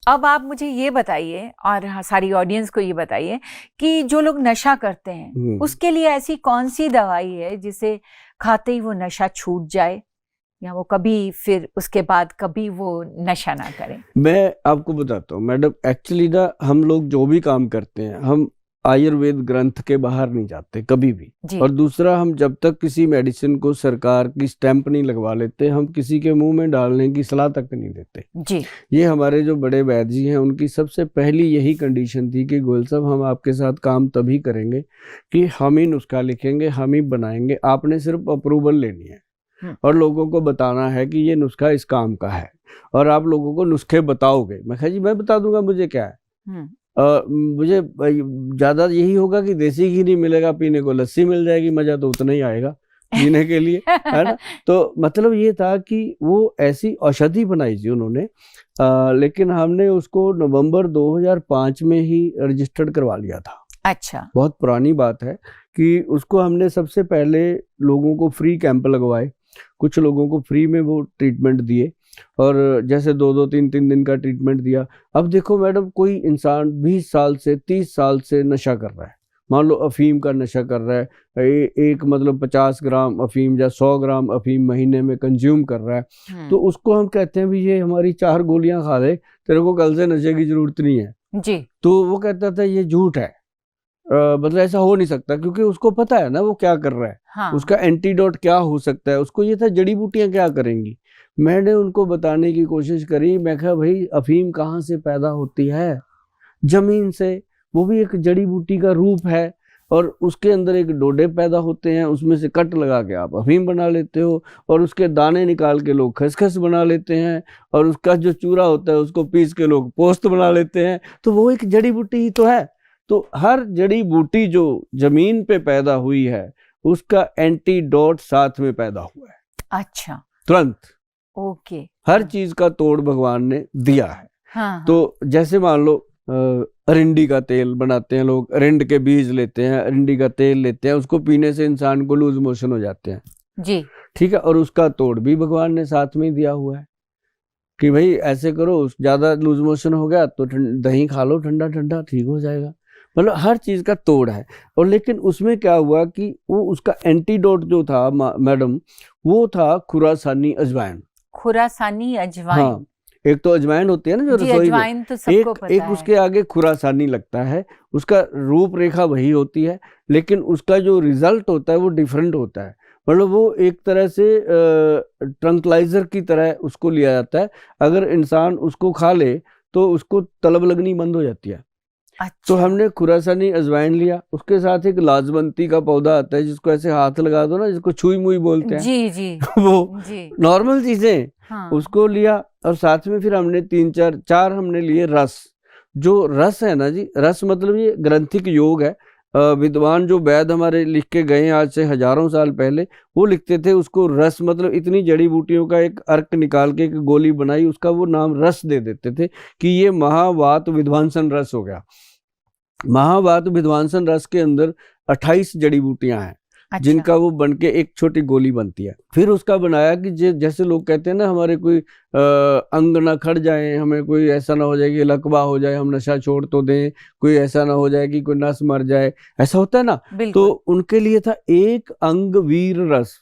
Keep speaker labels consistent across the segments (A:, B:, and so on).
A: अब आप मुझे ये बताइए और सारी ऑडियंस को ये बताइए कि जो लोग नशा करते हैं उसके लिए ऐसी कौन सी दवाई है जिसे खाते ही वो नशा छूट जाए या वो कभी फिर उसके बाद कभी वो नशा ना करें?
B: मैं आपको बताता हूँ मैडम, एक्चुअली ना हम लोग जो भी काम करते हैं हम आयुर्वेद ग्रंथ के बाहर नहीं जाते कभी भी। और दूसरा, हम जब तक किसी मेडिसिन को सरकार की स्टैंप नहीं लगवा लेते हम किसी के मुंह में डालने की सलाह तक नहीं देते
A: जी।
B: ये हमारे जो बड़े वैद्य जी हैं उनकी सबसे पहली यही कंडीशन थी कि गोयल साहब हम आपके साथ काम तभी करेंगे कि हम ही नुस्खा लिखेंगे, हम ही बनाएंगे, आपने सिर्फ अप्रूवल लेनी है और लोगों को बताना है कि ये नुस्खा इस काम का है और आप लोगों को नुस्खे बताओगे। मैं कहा जी मैं बता दूंगा, मुझे क्या है, मुझे ज्यादा यही होगा कि देसी घी नहीं मिलेगा पीने को, लस्सी मिल जाएगी, मजा तो उतना ही आएगा पीने के लिए, है ना। तो मतलब ये था कि वो ऐसी औषधि बनाई थी उन्होंने, लेकिन हमने उसको नवंबर 2005 में ही रजिस्टर्ड करवा लिया था।
A: अच्छा, बहुत
B: पुरानी बात है कि उसको हमने सबसे पहले लोगों को फ्री कैंप लगवाए, कुछ लोगों को फ्री में वो ट्रीटमेंट दिए और जैसे 2-2, 3-3 दिन का ट्रीटमेंट दिया। अब देखो मैडम, कोई इंसान 20 साल से 30 साल से नशा कर रहा है, मान लो अफीम का नशा कर रहा है, एक मतलब 50 ग्राम अफीम या 100 ग्राम अफीम महीने में कंज्यूम कर रहा है, तो उसको हम कहते हैं भी ये हमारी 4 गोलियां खा ले, तेरे को कल से नशे की जरूरत नहीं है
A: जी।
B: तो वो कहता था ये झूठ है, मतलब ऐसा हो नहीं सकता, क्योंकि उसको पता है ना वो क्या कर रहा है। हाँ। उसका एंटीडोट क्या हो सकता है, उसको ये था जड़ी बूटियां क्या करेंगी। मैंने उनको बताने की कोशिश करी, मैं कहा भाई अफीम कहाँ से पैदा होती है, जमीन से, वो भी एक जड़ी बूटी का रूप है और उसके अंदर एक डोडे पैदा होते हैं, उसमें से कट लगा के आप अफीम बना लेते हो और उसके दाने निकाल के लोग खसखस बना लेते हैं और उसका जो चूरा होता है उसको पीस के लोग पोस्त बना लेते हैं, तो वो एक जड़ी बूटी ही तो है। तो हर जड़ी बूटी जो जमीन पे पैदा हुई है उसका एंटीडोट साथ में पैदा हुआ है।
A: अच्छा,
B: तुरंत।
A: ओके।
B: हर चीज का तोड़ भगवान ने दिया है।
A: हाँ।
B: तो जैसे मान लो अरिंडी का तेल बनाते हैं लोग, अरिंड के बीज लेते हैं, अरिंडी का तेल लेते हैं, उसको पीने से इंसान को लूज मोशन हो जाते हैं
A: जी, ठीक
B: है, और उसका तोड़ भी भगवान ने साथ में दिया हुआ है कि भाई ऐसे करो, ज्यादा लूज मोशन हो गया तो दही खा लो ठंडा ठंडा, ठीक हो जाएगा। मतलब हर चीज का तोड़ है। और लेकिन उसमें क्या हुआ कि वो उसका एंटीडोट जो था मैडम, वो था खुरासानी अजवाइन।
A: खुरासानी अजवाइन,
B: हाँ, एक तो अजवाइन होती है ना जो रसोई में,
A: तो सबको
B: पता एक है। उसके आगे खुरासानी लगता है, उसका रूपरेखा वही होती है लेकिन उसका जो रिजल्ट होता है वो डिफरेंट होता है। मतलब वो एक तरह से ट्रंकलाइजर की तरह उसको लिया जाता है, अगर इंसान उसको खा ले तो उसको तलब लगनी बंद हो जाती है। अच्छा। तो हमने खुरासानी अजवाइन लिया, उसके साथ एक लाजवंती का पौधा आता है जिसको ऐसे हाथ लगा दो ना, जिसको छुई मुई बोलते हैं, जी जी वो नॉर्मल चीजें, हाँ। उसको लिया और साथ में फिर हमने 3-4 हमने लिए रस। जो रस है ना जी, रस मतलब ये ग्रंथिक योग है। विद्वान जो वैद्य हमारे लिख के गए आज से हजारों साल पहले, वो लिखते थे उसको रस, मतलब इतनी जड़ी बूटियों का एक अर्क निकाल के एक गोली बनाई, उसका वो नाम रस दे देते थे कि ये महावात विध्वंसन रस हो गया। महावात विध्वंसन रस के अंदर 28 जड़ी बूटियां हैं। अच्छा। जिनका वो बनके एक छोटी गोली बनती है। फिर उसका बनाया कि जैसे लोग कहते हैं ना हमारे कोई अंग ना खड़ जाए, हमें कोई ऐसा ना हो जाए कि लकवा हो जाए, हम नशा छोड़ तो दें, कोई ऐसा ना हो जाए कि कोई नस मर जाए, ऐसा होता है ना, तो उनके लिए था एक अंग वीर रस।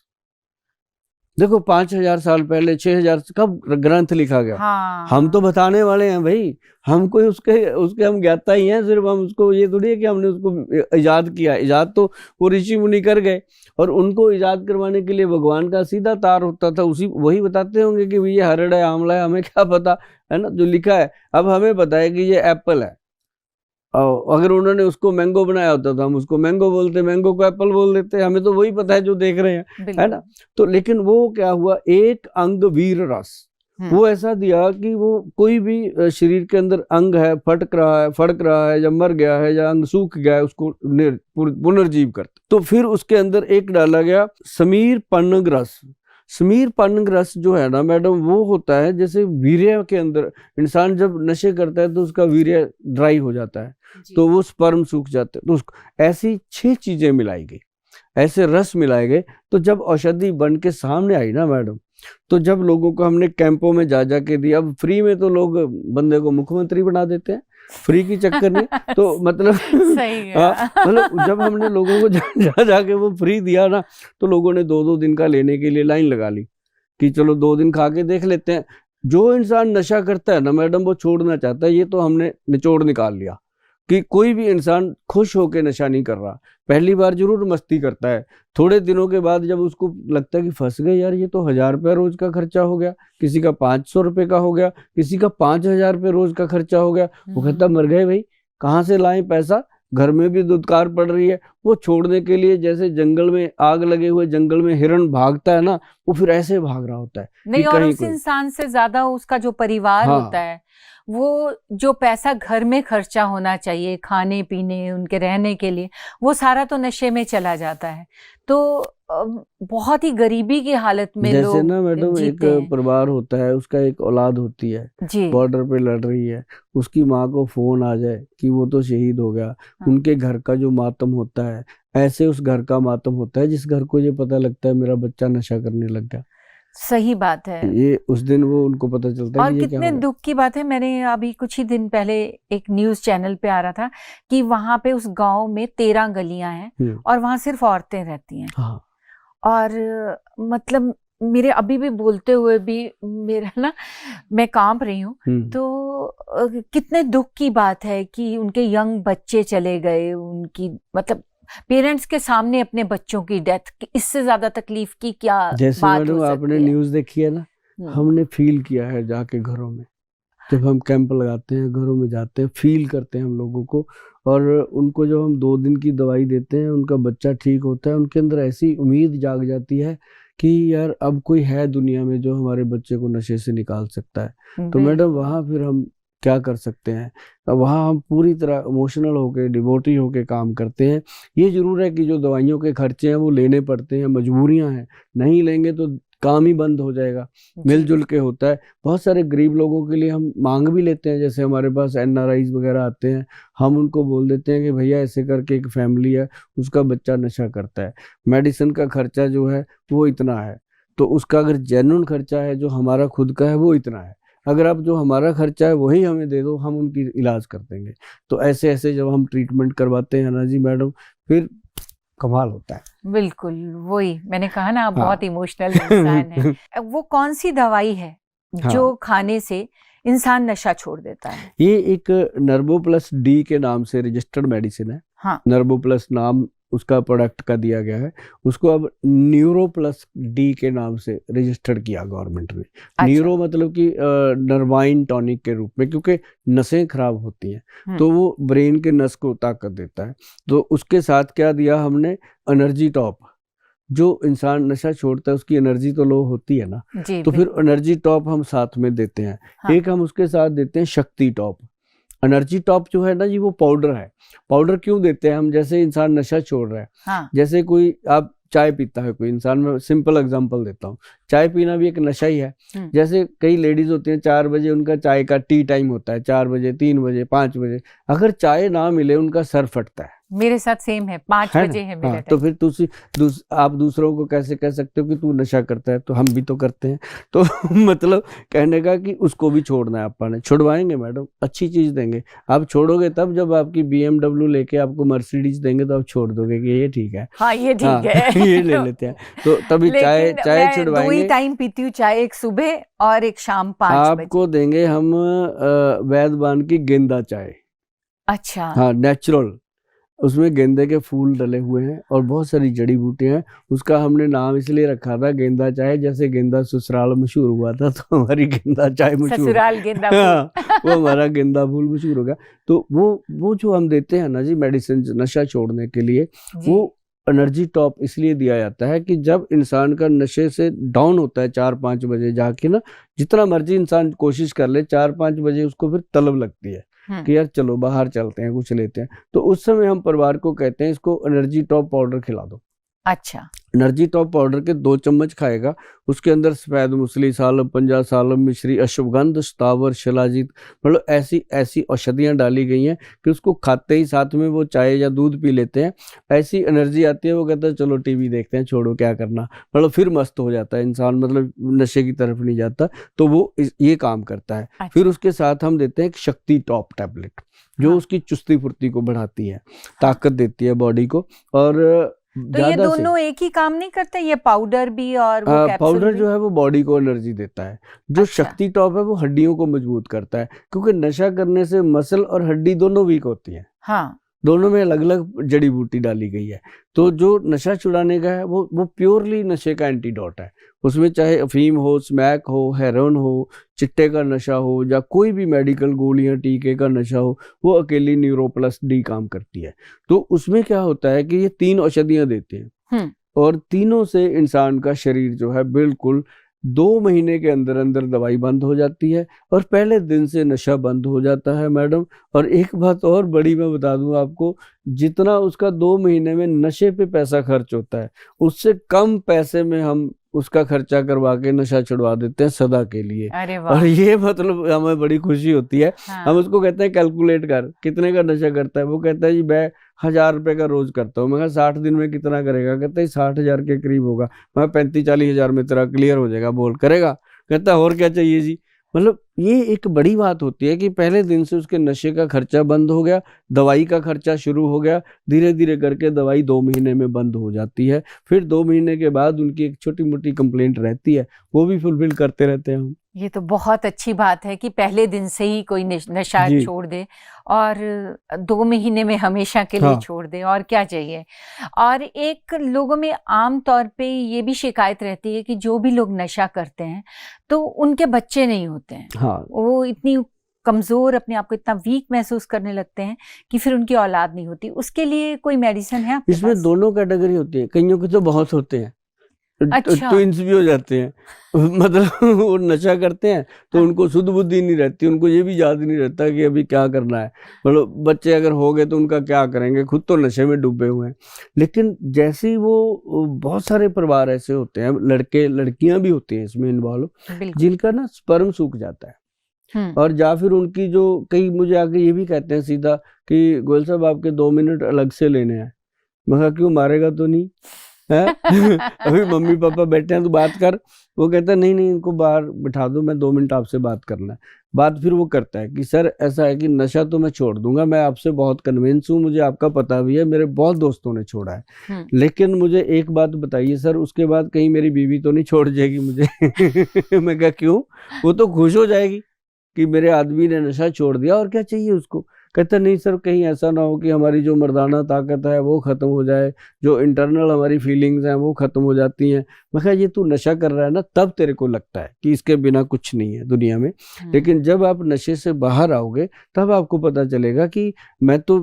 B: देखो 5000 साल पहले, 6000 कब ग्रंथ लिखा गया। हाँ। हम तो बताने वाले हैं भाई, हम कोई उसके हम ज्ञाता ही हैं, सिर्फ हम उसको ये थोड़ी है कि हमने उसको इजाद किया। इजाद तो वो ऋषि मुनि कर गए और उनको इजाद करवाने के लिए भगवान का सीधा तार होता था, वही बताते होंगे कि ये हरड़ है, आंवला है, हमें क्या पता है ना, जो लिखा है। अब हमें पता है कि ये एप्पल है, अगर उन्होंने उसको मैंगो बनाया होता तो हम उसको मैंगो बोलते, मैंगो को एप्पल बोल देते, हमें तो वही पता है जो देख रहे हैं, है ना। तो लेकिन वो क्या हुआ, एक अंग वीर रस वो ऐसा दिया कि वो कोई भी शरीर के अंदर अंग है, फटक रहा है या मर गया है या अंग सूख गया है, उसको पुनर्जीव करते। तो फिर उसके अंदर एक डाला गया समीर पन्नग रस। समीर पन्नग रस जो है ना मैडम, वो होता है जैसे वीर्य के अंदर इंसान जब नशे करता है तो उसका वीर्य ड्राई हो जाता है, तो वो स्पर्म सूख जाते हैं, तो ऐसी 6 चीजें मिलाई गई, ऐसे रस मिलाए गए। तो जब औषधि बन के सामने आई ना मैडम, तो जब लोगों को हमने कैंपों में जा जा के दिया, अब फ्री में तो लोग बंदे को मुख्यमंत्री बना देते हैं, फ्री की चक्कर में। तो मतलब
A: सही है।
B: मतलब जब हमने लोगों को जा जाके वो फ्री दिया ना, तो लोगों ने 2-2 दिन का लेने के लिए लाइन लगा ली कि चलो 2 दिन खा के देख लेते हैं। जो इंसान नशा करता है ना मैडम, वो छोड़ना चाहता है। ये तो हमने निचोड़ निकाल लिया कि कोई भी इंसान खुश होकर नशा नहीं कर रहा। पहली बार जरूर मस्ती करता है, थोड़े दिनों के बाद जब उसको लगता है कि फंस गए यार, ये तो 1000 रुपया रोज का खर्चा हो गया, किसी का 500 रुपये का हो गया, किसी का 5000 रुपये रोज का खर्चा हो गया, वो कहता मर गए भाई, कहाँ से लाएं पैसा, घर में भी दुत्कार पड़ रही है। वो छोड़ने के लिए जैसे जंगल में आग लगे हुए जंगल में हिरण भागता है ना, वो फिर ऐसे भाग रहा होता है
A: नहीं। और उस इंसान से ज्यादा उसका जो परिवार होता है, वो जो पैसा घर में खर्चा होना चाहिए खाने पीने उनके रहने के लिए, वो सारा तो नशे में चला जाता है। तो बहुत ही गरीबी की हालत में
B: जैसे
A: लोग
B: ना मैडम एक परिवार होता है, उसका एक औलाद होती है, बॉर्डर पे लड़ रही है, उसकी माँ को फोन आ जाए कि वो तो शहीद हो गया, उनके घर का जो मातम होता है, ऐसे उस घर का मातम होता है जिस घर को ये पता लगता है मेरा बच्चा नशा करने लग गया।
A: सही बात है।
B: ये उस दिन वो उनको पता चलता है
A: और
B: कि ये
A: कितने दुख की बात है। मैंने अभी कुछ ही दिन पहले एक न्यूज चैनल पे आ रहा था कि वहां पे उस गांव में 13 गलियां हैं और वहां सिर्फ औरतें रहती हैं।
B: हाँ।
A: और मतलब मेरे अभी भी बोलते हुए भी मेरा ना, मैं कांप रही हूँ। तो कितने दुख की बात है कि उनके यंग बच्चे चले गए, उनकी मतलब पेरेंट्स के सामने अपने बच्चों की डेथ, इससे ज्यादा तकलीफ की क्या
B: जैसे
A: बात
B: मैडम
A: हो सकती
B: आपने
A: है?
B: न्यूज़ देखी है ना, हमने फील किया है जाके घरों में, जब हम कैंप लगाते हैं घरों में जाते हैं, फील करते हैं हम लोगों को। और उनको जब हम 2 दिन की दवाई देते हैं, उनका बच्चा ठीक होता है, उनके अंदर ऐसी उम्मीद जाग जाती है कि यार अब कोई है दुनिया में जो हमारे बच्चे को नशे से निकाल सकता है। तो मैडम वहाँ फिर हम क्या कर सकते हैं, अब वहाँ हम पूरी तरह इमोशनल होके, डिवोटी होके काम करते हैं। ये जरूर है कि जो दवाइयों के खर्चे हैं वो लेने पड़ते हैं, मजबूरियां हैं, नहीं लेंगे तो काम ही बंद हो जाएगा। मिलजुल के होता है। बहुत सारे गरीब लोगों के लिए हम मांग भी लेते हैं, जैसे हमारे पास NRIs वगैरह आते हैं, हम उनको बोल देते हैं कि भैया ऐसे करके एक फैमिली है, उसका बच्चा नशा करता है, मेडिसिन का खर्चा जो है वो इतना है, तो उसका अगर जेन्युइन खर्चा है जो हमारा खुद का है वो इतना है, अगर आप जो हमारा खर्चा है वही हमें दे दो, हम उनकी इलाज कर देंगे। तो ऐसे ऐसे जब हम ट्रीटमेंट करवाते हैं ना जी मैडम, फिर कमाल होता है।
A: बिल्कुल, वही मैंने कहा ना, आप बहुत इमोशनल इंसान है। वो कौन सी दवाई है जो खाने से इंसान नशा छोड़ देता है?
B: ये एक NRBO+D के नाम से रजिस्टर्ड मेडिसिन है। NRBO+ नाम उसका प्रोडक्ट का दिया गया है, उसको अब NEURO+D के नाम से रजिस्टर्ड किया गवर्नमेंट ने। न्यूरो मतलब कि नर्वाइन टॉनिक के रूप में, क्योंकि नसें खराब होती हैं तो वो ब्रेन के नस को ताकत देता है। तो उसके साथ क्या दिया हमने, एनर्जी टॉप। जो इंसान नशा छोड़ता है उसकी एनर्जी तो लो होती है ना, तो फिर एनर्जी टॉप हम साथ में देते हैं। एक हम उसके साथ देते हैं शक्ति टॉप। एनर्जी टॉप जो है ना जी, वो पाउडर है। पाउडर क्यों देते हैं हम, जैसे इंसान नशा छोड़ रहा है, जैसे कोई आप चाय पीता है कोई इंसान, मैं सिंपल एग्जांपल देता हूँ, चाय पीना भी एक नशा ही है। जैसे कई लेडीज होती हैं 4 बजे उनका चाय का टी टाइम होता है, 4 बजे, 3 बजे, 5 बजे, अगर चाय ना मिले उनका सर फटता है।
A: मेरे साथ सेम है, 5 बजे है मेरा टाइम।
B: तो फिर आप दूसरों को कैसे कह सकते हो कि तू नशा करता है, तो हम भी तो करते हैं। तो मतलब कहने का कि उसको भी छोड़ना है, अपन छुड़वाएंगे मैडम, अच्छी चीज देंगे। आप छोड़ोगे तब जब आपकी BMW लेके आपको मर्सिडीज देंगे तो आप छोड़ दोगे कि ये ठीक है,
A: ये ठीक है,
B: ये ले लेते हैं। तो तभी चाय छुड़वाएंगे।
A: 2 ही टाइम पीती हूँ चाय, एक सुबह और एक शाम 5 बजे।
B: आपको देंगे हम वैद्यवान की गेंदा चाय।
A: अच्छा।
B: हाँ, नेचुरल, उसमें गेंदे के फूल डले हुए हैं और बहुत सारी जड़ी बूटियां हैं। उसका हमने नाम इसलिए रखा था गेंदा चाय, जैसे गेंदा ससुराल मशहूर हुआ था तो हमारी गेंदा चाय मशहूर,
A: ससुराल गेंदा फूल।
B: वो हमारा गेंदा फूल मशहूर हो गया। तो वो जो हम देते हैं ना जी मेडिसिन नशा छोड़ने के लिए, वो एनर्जी टॉप इसलिए दिया जाता है कि जब इंसान का नशे से डाउन होता है 4-5 बजे जाके ना, जितना मर्जी इंसान कोशिश कर ले, 4-5 बजे उसको फिर तलब लगती है कि यार चलो बाहर चलते हैं, कुछ लेते हैं। तो उस समय हम परिवार को कहते हैं इसको एनर्जी टॉप पाउडर खिला दो।
A: अच्छा।
B: एनर्जी टॉप पाउडर के 2 चम्मच खाएगा, उसके अंदर सफेद मूसली, सालब, पंजा सालब, मिश्री, अश्वगंध, स्थावर, शिलाजीत, मतलब ऐसी ऐसी औषधियां डाली गई हैं कि उसको खाते ही साथ में वो चाय या दूध पी लेते हैं, ऐसी एनर्जी आती है, वो कहता है चलो टीवी देखते हैं, छोड़ो क्या करना, मतलब फिर मस्त हो जाता है इंसान, मतलब नशे की तरफ नहीं जाता। तो वो ये काम करता है।
A: अच्छा।
B: फिर उसके साथ हम देते हैं एक शक्ति टॉप टैबलेट, जो
A: हाँ।
B: उसकी चुस्ती फुर्ती को बढ़ाती है, ताकत देती है बॉडी को। और
A: तो ये दोनों एक ही काम नहीं करते, ये पाउडर भी और वो कैप्सूल
B: पाउडर
A: भी?
B: जो है वो बॉडी को एनर्जी देता है, जो
A: अच्छा।
B: शक्ति टॉप है वो हड्डियों को मजबूत करता है, क्योंकि नशा करने से मसल और हड्डी दोनों वीक होती हैं।
A: हाँ।
B: दोनों में अलग अलग जड़ी बूटी डाली गई है। तो जो नशा छुड़ाने का है वो प्योरली नशे का एंटीडोट है। उसमें चाहे अफीम हो, स्मैक हो, हेरोइन हो, चिट्टे का नशा हो, या कोई भी मेडिकल गोलियां टीके का नशा हो, वो अकेली न्यूरोप्लस डी काम करती है। तो उसमें क्या होता है कि ये 3 औषधियां देते हैं, और तीनों से इंसान का शरीर जो है बिल्कुल 2 महीने के अंदर अंदर दवाई बंद हो जाती है, और पहले दिन से नशा बंद हो जाता है मैडम। और एक बात और बड़ी मैं बता दूं आपको, जितना उसका 2 महीने में नशे पे पैसा खर्च होता है, उससे कम पैसे में हम उसका खर्चा करवा के नशा छुड़वा देते हैं सदा के लिए।
A: अरे वाह।
B: और ये मतलब हमें बड़ी खुशी होती है।
A: हाँ।
B: हम उसको कहते हैं कैलकुलेट कर कितने का नशा करता है, वो कहता है जी मैं 1000 रुपए का रोज करता हूँ। मैं कहा 60 दिन में कितना करेगा? कहता है 60,000 के करीब होगा। मैं 35-40 हजार में तेरा क्लियर हो जाएगा। बोल करेगा? कहता है और क्या चाहिए जी। मतलब ये एक बड़ी बात होती है कि पहले दिन से उसके नशे का खर्चा बंद हो गया, दवाई का खर्चा शुरू हो गया, धीरे धीरे करके दवाई 2 महीने में बंद हो जाती है। फिर 2 महीने के बाद उनकी एक छोटी मोटी कंप्लेंट रहती है, वो भी फुलफिल करते रहते हैं हम।
A: ये तो बहुत अच्छी बात है कि पहले दिन से ही कोई नशा
B: जी।
A: छोड़ दे, और 2 महीने में हमेशा के लिए
B: हाँ।
A: छोड़ दे, और क्या चाहिए। और एक लोगों में आम तौर पे ये भी शिकायत रहती है कि जो भी लोग नशा करते हैं तो उनके बच्चे नहीं होते हैं।
B: हाँ।
A: वो इतनी कमजोर, अपने आप को इतना वीक महसूस करने लगते हैं कि फिर उनकी औलाद नहीं होती। उसके लिए कोई मेडिसिन है आपके
B: इसमें
A: पास?
B: दोनों कैटेगरी होती है, कईयों के तो बहुत होते हैं,
A: अच्छा।
B: ट्विंस भी हो जाते हैं। मतलब वो नशा करते हैं तो
A: हाँ।
B: उनको शुद्ध बुद्धि नहीं रहती, उनको ये भी याद नहीं रहता कि अभी क्या करना है। मतलब बच्चे अगर हो गए तो उनका क्या करेंगे, खुद तो नशे में डूबे हुए हैं। लेकिन जैसे ही वो बहुत सारे परिवार ऐसे होते हैं, लड़के लड़कियां भी होती हैं इसमें इन्वॉल्व,
A: बिल्कुल।
B: जिनका ना स्पर्म सूख जाता है, और या फिर उनकी जो कई मुझे आके ये भी कहते हैं सीधा कि गोयल साहब आपके 2 मिनट अलग से लेने हैं। मैं कहा क्यों, मारेगा तो नहीं है? अभी मम्मी पापा बैठे हैं तो बात कर। वो कहता है नहीं नहीं, इनको बाहर बिठा दो, मैं 2 मिनट आपसे बात करना है। बात फिर वो करता है कि सर ऐसा है कि नशा तो मैं छोड़ दूंगा, मैं आपसे बहुत कन्विंस हूँ, मुझे आपका पता भी है, मेरे बहुत दोस्तों ने छोड़ा है, लेकिन मुझे एक बात बताइए सर, उसके बाद कहीं मेरी बीवी तो नहीं छोड़ जाएगी मुझे? मैं कहा क्यों? वो तो खुश हो जाएगी कि मेरे आदमी ने नशा छोड़ दिया, और क्या चाहिए उसको। कहता नहीं सर, कहीं ऐसा ना हो कि हमारी जो मर्दाना ताकत है वो ख़त्म हो जाए, जो इंटरनल हमारी फीलिंग्स हैं वो ख़त्म हो जाती हैं। मैं कहा ये तू नशा कर रहा है ना, तब तेरे को लगता है कि इसके बिना कुछ नहीं है दुनिया में, लेकिन जब आप नशे से बाहर आओगे तब आपको पता चलेगा कि मैं तो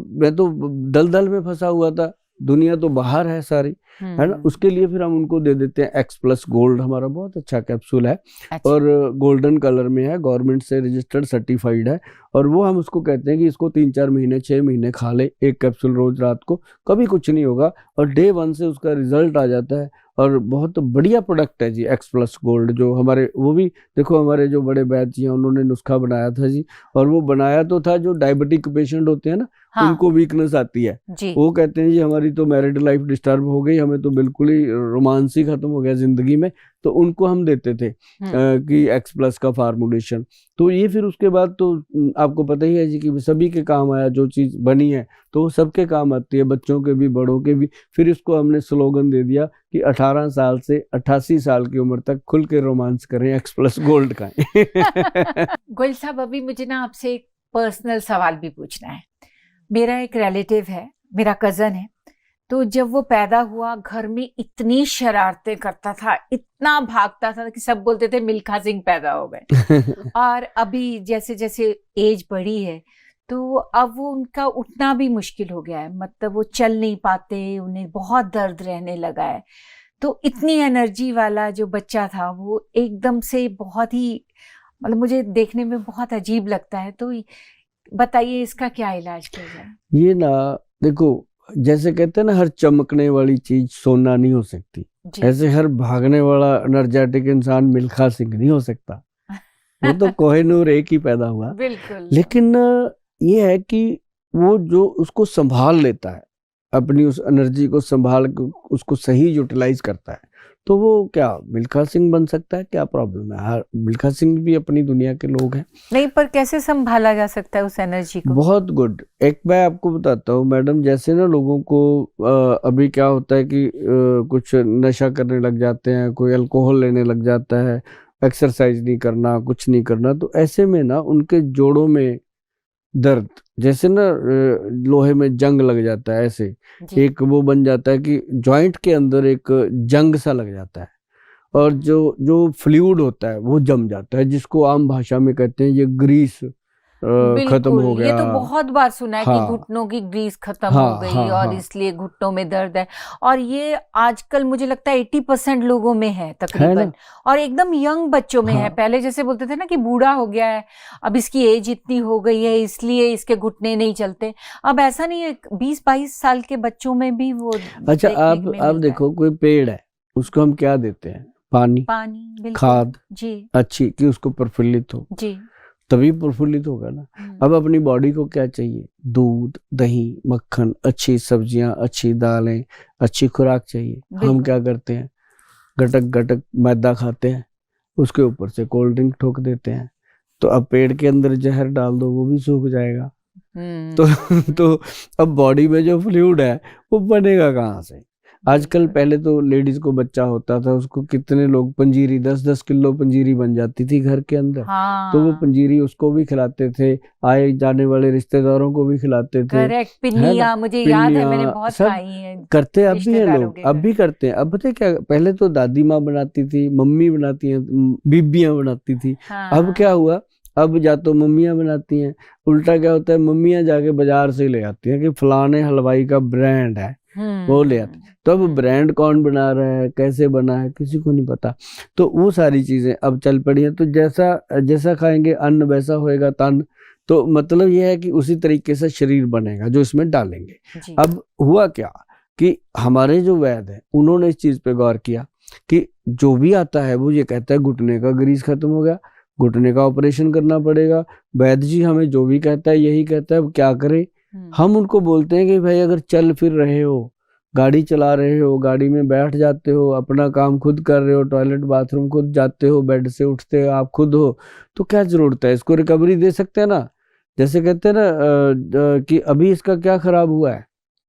B: दलदल में फंसा हुआ था, दुनिया तो बाहर है सारी, है ना। उसके लिए फिर हम उनको दे देते हैं X+ गोल्ड, हमारा बहुत अच्छा कैप्सूल है।
A: अच्छा।
B: और गोल्डन कलर में है, गवर्नमेंट से रजिस्टर्ड सर्टिफाइड है, और वो हम उसको कहते हैं कि इसको 3-4 महीने 6 महीने खा ले, एक कैप्सूल रोज रात को, कभी कुछ नहीं होगा, और डे 1 से उसका रिजल्ट आ जाता है। और बहुत बढ़िया प्रोडक्ट है जी X+ गोल्ड, जो हमारे वो भी देखो हमारे जो बड़े वैद्य जी हैं उन्होंने नुस्खा बनाया था जी, और वो बनाया तो था जो डायबिटिक पेशेंट होते हैं ना,
A: हाँ।
B: उनको वीकनेस आती है
A: जी।
B: वो कहते हैं जी हमारी तो मैरिड लाइफ डिस्टर्ब हो गई, हमें तो बिल्कुल ही रोमांस ही खत्म हो गया जिंदगी में, तो उनको हम देते थे कि X+ का फार्मूलेशन। तो ये फिर उसके बाद तो आपको पता ही है जी कि सभी के काम आया, जो चीज़ बनी है तो सबके काम आती है, बच्चों के भी बड़ों के भी। फिर इसको हमने स्लोगन दे दिया कि 18 साल से 88 साल की उम्र तक खुल के रोमांस करें, X+ गोल्ड खाएं।
A: गोयल साहब, अभी मुझे ना आपसे एक पर्सनल सवाल भी पूछना है। मेरा एक रिलेटिव है, मेरा कज़न है, तो जब वो पैदा हुआ घर में इतनी शरारतें करता था, इतना भागता था कि सब बोलते थे मिल्खा सिंह पैदा हो गए। और अभी जैसे जैसे एज बढ़ी है तो अब वो उनका उठना भी मुश्किल हो गया है, मतलब वो चल नहीं पाते, उन्हें बहुत दर्द रहने लगा है। तो इतनी एनर्जी वाला जो बच्चा था वो एकदम से बहुत ही, मतलब मुझे देखने में बहुत अजीब लगता है। तो बताइए इसका क्या इलाज किया जाए?
B: ये ना देखो, जैसे कहते हैं ना, हर चमकने वाली चीज सोना नहीं हो सकती,
A: जी।
B: ऐसे हर भागने वाला एनर्जेटिक इंसान मिल्खा सिंह नहीं हो सकता। वो तो कोहिनूर एक ही पैदा हुआ।
A: बिल्कुल।
B: लेकिन ये है कि वो जो उसको संभाल लेता है, अपनी उस एनर्जी को संभाल के उसको सही यूटिलाइज करता है, तो वो क्या मिल्खा सिंह बन सकता है? क्या प्रॉब्लम है? हर मिल्खा सिंह भी अपनी दुनिया के लोग हैं।
A: नहीं, पर कैसे संभाला जा सकता है उस एनर्जी को?
B: बहुत गुड। एक मैं आपको बताता हूँ मैडम, जैसे ना लोगों को अभी क्या होता है कि कुछ नशा करने लग जाते हैं, कोई अल्कोहल लेने लग जाता है, एक्सरसाइज नहीं करना, कुछ नहीं करना, तो ऐसे में ना उनके जोड़ों में दर्द, जैसे ना लोहे में जंग लग जाता है, ऐसे
A: जी।
B: एक वो बन जाता है कि जॉइंट के अंदर एक जंग सा लग जाता है, और जो जो फ्लूइड होता है वो जम जाता है, जिसको आम भाषा में कहते हैं ये ग्रीस खत्म
A: बिल्कुल,
B: हो
A: ये
B: गया।
A: तो बहुत बार सुना है कि
B: हाँ
A: घुटनों की ग्रीस खत्म हो
B: हाँ
A: गई
B: हाँ
A: और
B: हाँ,
A: इसलिए घुटनों में दर्द है। और ये आजकल मुझे लगता है 80% लोगों में है
B: है
A: तकरीबन,
B: ना?
A: और एकदम यंग बच्चों में है।
B: हाँ
A: पहले जैसे बोलते थे ना कि बूढ़ा हो गया है, अब इसकी एज इतनी हो गई है इसलिए इसके घुटने नहीं चलते। अब ऐसा नहीं है, 20-22 साल के बच्चों में भी वो
B: अच्छा,
A: देखने
B: आप
A: में मिलता है।
B: देखो, कोई पेड़ है, उसको हम क्या देते हैं? पानी,
A: पानी, बिल्कुल।
B: खाद
A: जी
B: अच्छी, कि उसको प्रफुल्लित हो,
A: जी।
B: तभी प्रफुल्लित होगा ना। अब अपनी बॉडी को क्या चाहिए? दूध, दही, मक्खन, अच्छी सब्जियां, अच्छी दालें, अच्छी खुराक चाहिए। हम
A: बिल्कुल।
B: क्या करते हैं? गटक गटक मैदा खाते हैं, उसके ऊपर से कोल्ड ड्रिंक ठोक देते हैं। तो अब पेड़ के अंदर जहर डाल दो, वो भी सूख जाएगा। तो अब बॉडी में जो फ्लूइड है वो बनेगा कहाँ से? आजकल, पहले तो लेडीज को बच्चा होता था, उसको कितने लोग पंजीरी, 10-10 किलो पंजीरी बन जाती थी घर के अंदर।
A: हाँ,
B: तो वो पंजीरी उसको भी खिलाते थे, आए जाने वाले रिश्तेदारों को भी खिलाते थे,
A: करेक्ट।
B: है ना?
A: पिन्नियाँ मुझे याद है, मैंने
B: पिन्नियाँ
A: बहुत
B: सब
A: खाई हैं
B: करते अब भी है
A: रिश्तेदारों
B: लोग,
A: के
B: अब
A: घर।
B: भी करते हैं। अब पता है क्या, पहले तो दादी माँ बनाती थी, मम्मी बनाती हैं, बीबियाँ बनाती थी। अब
A: हाँ,
B: क्या हुआ, अब जा तो मम्मियाँ बनाती हैं, उल्टा क्या होता है, मम्मियाँ जाके बाजार से ले आती हैं कि फलाने हलवाई का ब्रांड है, वो ले आती। तो अब ब्रांड कौन बना रहा है, कैसे बना है, किसी को नहीं पता। तो वो सारी चीजें अब चल पड़ी हैं। तो जैसा जैसा खाएंगे अन्न वैसा होएगा तन। तो मतलब ये है कि उसी तरीके से शरीर बनेगा जो इसमें डालेंगे।
A: जी।
B: अब हुआ क्या कि हमारे जो वैद्य हैं उन्होंने इस चीज पे गौर किया कि जो भी आता है वो ये कहता है घुटने का ग्रीस खत्म हो गया, घुटने का ऑपरेशन करना पड़ेगा। वैद्य जी हमें जो भी कहता है यही कहता है, अब क्या करें? हम उनको बोलते हैं कि भाई अगर चल फिर रहे हो, गाड़ी चला रहे हो, गाड़ी में बैठ जाते हो, अपना काम खुद कर रहे हो, टॉयलेट बाथरूम खुद जाते हो, बेड से उठते हो आप खुद हो, तो क्या जरूरत है? इसको रिकवरी दे सकते हैं ना। जैसे कहते हैं ना कि अभी इसका क्या खराब हुआ है,